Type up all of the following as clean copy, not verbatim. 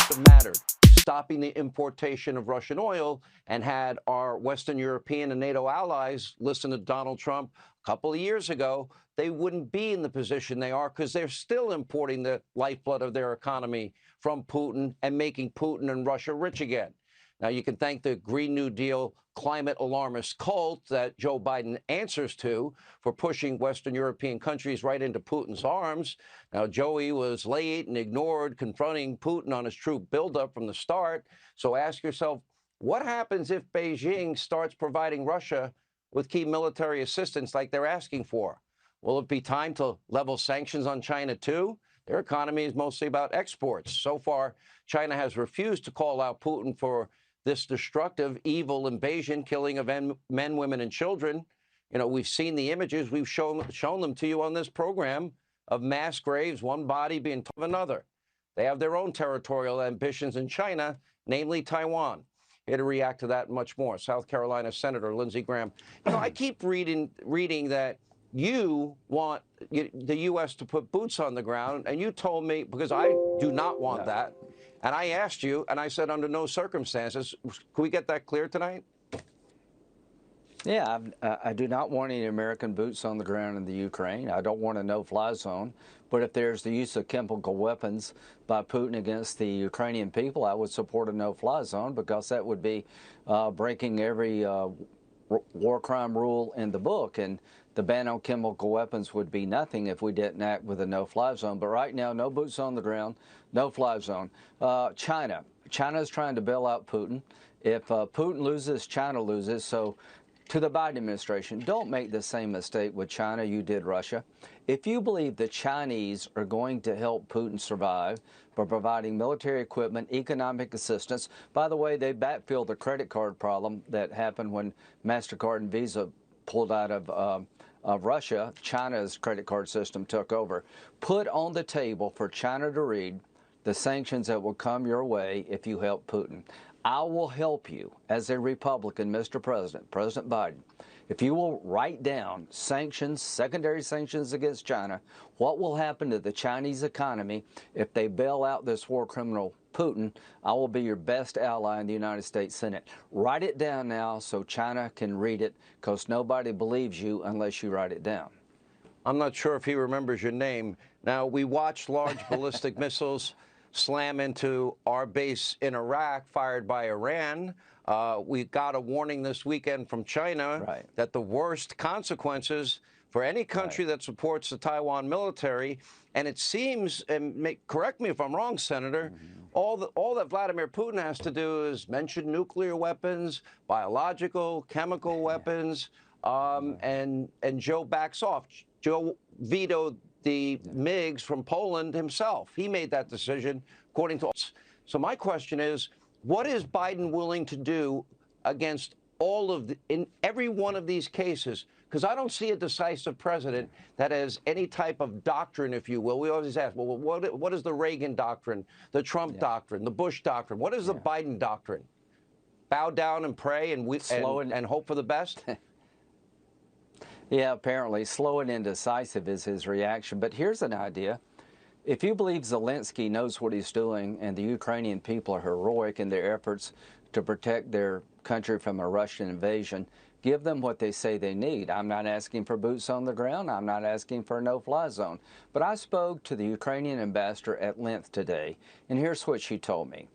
have mattered. Stopping the importation of Russian oil, and had our Western European and NATO allies listened to Donald Trump a couple of years ago, they wouldn't be in the position they are, because they're still importing the lifeblood of their economy from Putin and making Putin and Russia rich again. Now, you can thank the Green New Deal climate alarmist cult that Joe Biden answers to for pushing Western European countries right into Putin's arms. Now, Joey was late and ignored confronting Putin on his troop buildup from the start. So ask yourself, what happens if Beijing starts providing Russia with key military assistance like they're asking for? Will it be time to level sanctions on China too? Their economy is mostly about exports. So far, China has refused to call out Putin for this destructive, evil invasion, killing of men, women, and children. You know, we've seen the images. We've shown them to you on this program of mass graves, one body being top of another. They have their own territorial ambitions in China, namely Taiwan. Here to react to that and much more, South Carolina Senator Lindsey Graham. You know, I keep reading that you want the U.S. to put boots on the ground, and you told me, because I do not want that, and I asked you, and I said under no circumstances. Can we get that clear tonight? Yeah, I do not want any American boots on the ground in the Ukraine. I don't want a no-fly zone. But if there's the use of chemical weapons by Putin against the Ukrainian people, I would support a no-fly zone, because that would be breaking every war crime rule in the book. And the ban on chemical weapons would be nothing if we didn't act with a no-fly zone. But right now, no boots on the ground, no-fly zone. China is trying to bail out Putin. If Putin loses, China loses. So to the Biden administration, don't make the same mistake with China you did Russia. If you believe the Chinese are going to help Putin survive by providing military equipment, economic assistance — by the way, they backfilled the credit card problem that happened when MasterCard and Visa pulled out of Russia. China's credit card system took over. Put on the table for China to read the sanctions that will come your way if you help Putin. I will help you as a Republican, Mr. President, President Biden. If you will write down sanctions, secondary sanctions against China, what will happen to the Chinese economy if they bail out this war criminal Putin, I will be your best ally in the United States Senate. Write it down now so China can read it, because nobody believes you unless you write it down. I'm not sure if he remembers your name. Now, we watched large ballistic missiles slam into our base in Iraq, fired by Iran. We got a warning this weekend from China that the worst consequences for any country that supports the Taiwan military. And it seems, and correct me if I'm wrong, Senator, all that Vladimir Putin has to do is mention nuclear weapons, biological, chemical weapons, and Joe backs off. Joe vetoed the MiGs from Poland himself. He made that decision, according to us. So my question is, what is Biden willing to do against all of in every one of these cases? Because I don't see a decisive president that has any type of doctrine, if you will. We always ask, well, what is the Reagan doctrine, the Trump doctrine, the Bush doctrine? What is the Biden doctrine? Bow down and pray and hope for the best? Yeah, apparently slow and indecisive is his reaction. But here's an idea. If you believe Zelensky knows what he's doing and the Ukrainian people are heroic in their efforts to protect their country from a Russian invasion, give them what they say they need. I'm not asking for boots on the ground. I'm not asking for a no-fly zone. But I spoke to the Ukrainian ambassador at length today, and here's what she told me.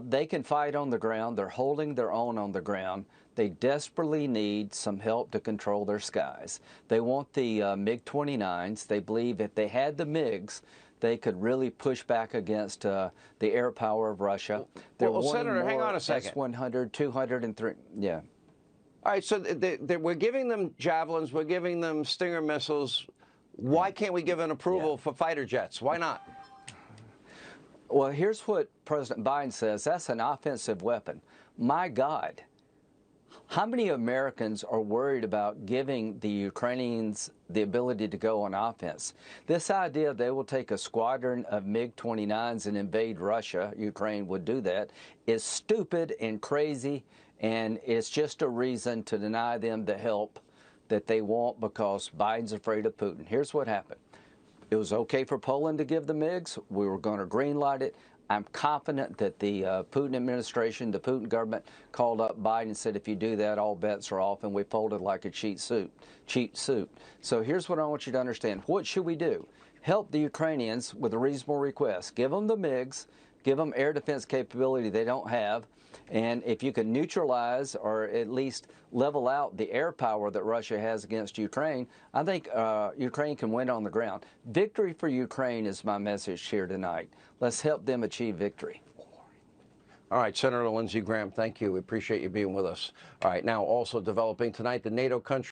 They can fight on the ground. They're holding their own on the ground. They desperately need some help to control their skies. They want the MiG-29s. They believe if they had the MiGs, they could really push back against the air power of Russia. Well, Senator, hang on a second. S-100, 200, and 3. Yeah. All right, so we're giving them Javelins. We're giving them Stinger missiles. Why can't we give an approval for fighter jets? Why not? Well, here's what President Biden says. That's an offensive weapon. My God. How many Americans are worried about giving the Ukrainians the ability to go on offense? This idea they will take a squadron of MiG-29s and invade Russia, Ukraine would do that, is stupid and crazy, and it's just a reason to deny them the help that they want because Biden's afraid of Putin. Here's what happened. It was okay for Poland to give the MiGs. We were going to greenlight it. I'm confident that the Putin administration, the Putin government called up Biden and said, if you do that, all bets are off, and we folded like a cheap suit. So here's what I want you to understand. What should we do? Help the Ukrainians with a reasonable request. Give them the MiGs, give them air defense capability they don't have, and if you can neutralize or at least level out the air power that Russia has against Ukraine, I think Ukraine can win on the ground. Victory for Ukraine is my message here tonight. Let's help them achieve victory. All right, Senator Lindsey Graham, thank you. We appreciate you being with us. All right, now also developing tonight, the NATO countries